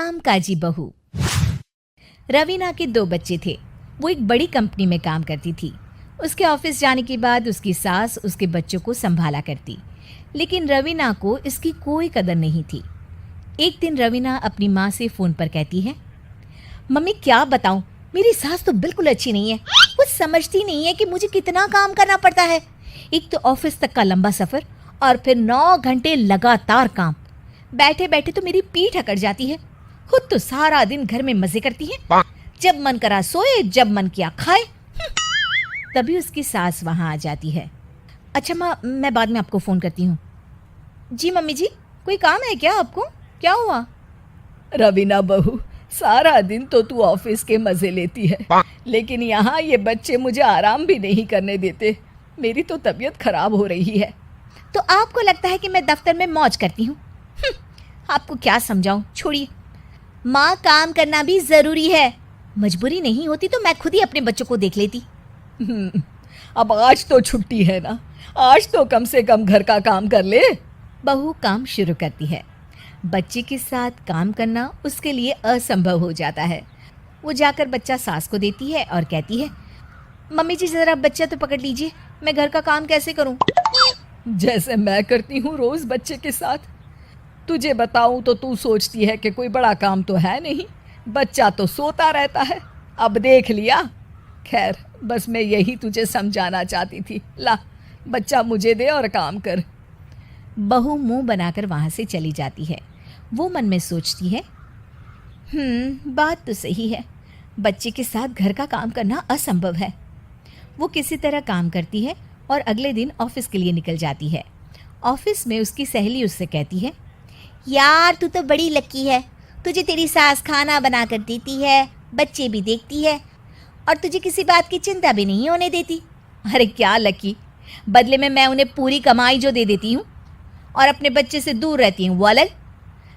कामकाजी बहू। रवीना के 2 बच्चे थे। वो एक बड़ी कंपनी में काम करती थी। उसके ऑफिस जाने के बाद उसकी सास उसके बच्चों को संभाला करती, लेकिन रवीना को इसकी कोई कदर नहीं थी। एक दिन रवीना अपनी माँ से फ़ोन पर कहती है, मम्मी क्या बताऊं, मेरी सास तो बिल्कुल अच्छी नहीं है। वो समझती नहीं है कि मुझे कितना काम करना पड़ता है। एक तो ऑफिस तक का लंबा सफ़र और फिर 9 घंटे लगातार काम। बैठे बैठे तो मेरी पीठ अकड़ जाती है। खुद तो सारा दिन घर में मजे करती है, जब मन करा सोए, जब मन किया खाए। तभी उसकी सास वहाँ आ जाती है। अच्छा माँ, मैं बाद में आपको फ़ोन करती हूँ। जी मम्मी जी, कोई काम है क्या आपको? क्या हुआ? रवीना बहू, सारा दिन तो तू ऑफिस के मजे लेती है, लेकिन यहाँ ये बच्चे मुझे आराम भी नहीं करने देते। मेरी तो तबीयत खराब हो रही है। तो आपको लगता है कि मैं दफ्तर में मौज करती हूँ? आपको क्या समझाऊँ, छोड़िए। माँ, काम करना भी ज़रूरी है। मजबूरी नहीं होती तो मैं खुद ही अपने बच्चों को देख लेती। अब आज तो छुट्टी है ना, आज तो कम से कम घर का काम कर ले। बहू काम शुरू करती है। बच्चे के साथ काम करना उसके लिए असंभव हो जाता है। वो जाकर बच्चा सास को देती है और कहती है, मम्मी जी ज़रा बच्चा तो पकड़ लीजिए, मैं घर का काम कैसे करूं? जैसे मैं करती हूँ रोज़ बच्चे के साथ। तुझे बताऊँ तो तू सोचती है कि कोई बड़ा काम तो है नहीं, बच्चा तो सोता रहता है। अब देख लिया। खैर, बस मैं यही तुझे समझाना चाहती थी। ला, बच्चा मुझे दे और काम कर। बहू मुंह बनाकर वहाँ से चली जाती है। वो मन में सोचती है, बात तो सही है, बच्चे के साथ घर का काम करना असंभव है। वो किसी तरह काम करती है और अगले दिन ऑफिस के लिए निकल जाती है। ऑफिस में उसकी सहेली उससे कहती है, यार तू तो बड़ी लकी है, तुझे तेरी सास खाना बना कर देती है, बच्चे भी देखती है और तुझे किसी बात की चिंता भी नहीं होने देती। अरे क्या लकी, बदले में मैं उन्हें पूरी कमाई जो दे देती हूँ और अपने बच्चे से दूर रहती हूँ। वो अलग,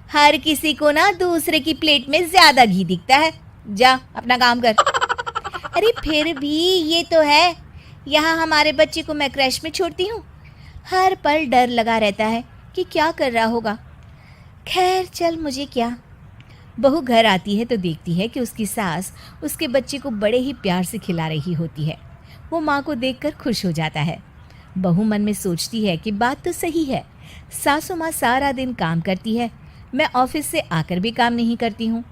हर किसी को ना दूसरे की प्लेट में ज़्यादा घी दिखता है। जा अपना काम कर। अरे फिर भी ये तो है, यहाँ हमारे बच्चे को मैं क्रैश में छोड़ती हूँ, हर पल डर लगा रहता है कि क्या कर रहा होगा। खैर चल, मुझे क्या। बहू घर आती है तो देखती है कि उसकी सास उसके बच्चे को बड़े ही प्यार से खिला रही होती है। वो माँ को देखकर खुश हो जाता है। बहू मन में सोचती है कि बात तो सही है, सासू माँ सारा दिन काम करती है, मैं ऑफिस से आकर भी काम नहीं करती हूँ।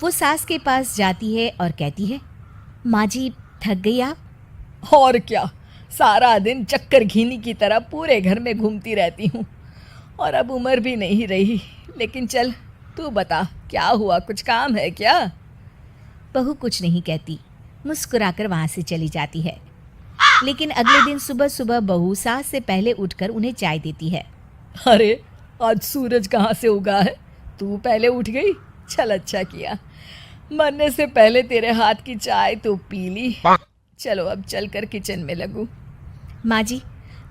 वो सास के पास जाती है और कहती है, माँ जी थक गई आप? और क्या, सारा दिन चक्कर घीनी की तरह पूरे घर में घूमती रहती हूँ और अब उम्र भी नहीं रही। लेकिन चल तू बता, क्या हुआ, कुछ काम है क्या? बहू कुछ नहीं कहती, मुस्कुराकर वहाँ से चली जाती है। लेकिन अगले दिन सुबह सुबह बहू सास से पहले उठकर उन्हें चाय देती है। अरे आज सूरज कहाँ से उगा है, तू पहले उठ गई। चल अच्छा किया, मरने से पहले तेरे हाथ की चाय तो पी ली। चलो अब चलकर किचन में लगूं। माँ जी,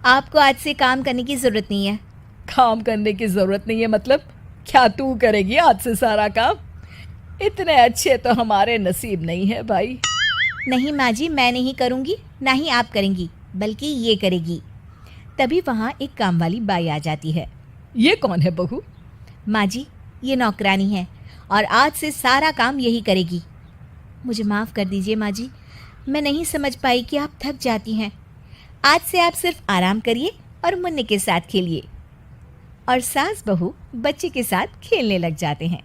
आपको आज से काम करने की ज़रूरत नहीं है। काम करने की ज़रूरत नहीं है मतलब? क्या तू करेगी आज से सारा काम? इतने अच्छे तो हमारे नसीब नहीं है भाई। नहीं माँ जी, मैं नहीं करूँगी, ना ही आप करेंगी, बल्कि ये करेगी। तभी वहाँ एक काम वाली बाई आ जाती है। ये कौन है बहू? माँ जी, ये नौकरानी है और आज से सारा काम यही करेगी। मुझे माफ़ कर दीजिए माँ जी, मैं नहीं समझ पाई कि आप थक जाती हैं। आज से आप सिर्फ आराम करिए और मुन्ने के साथ खेलिए। और सास बहू बच्चे के साथ खेलने लग जाते हैं।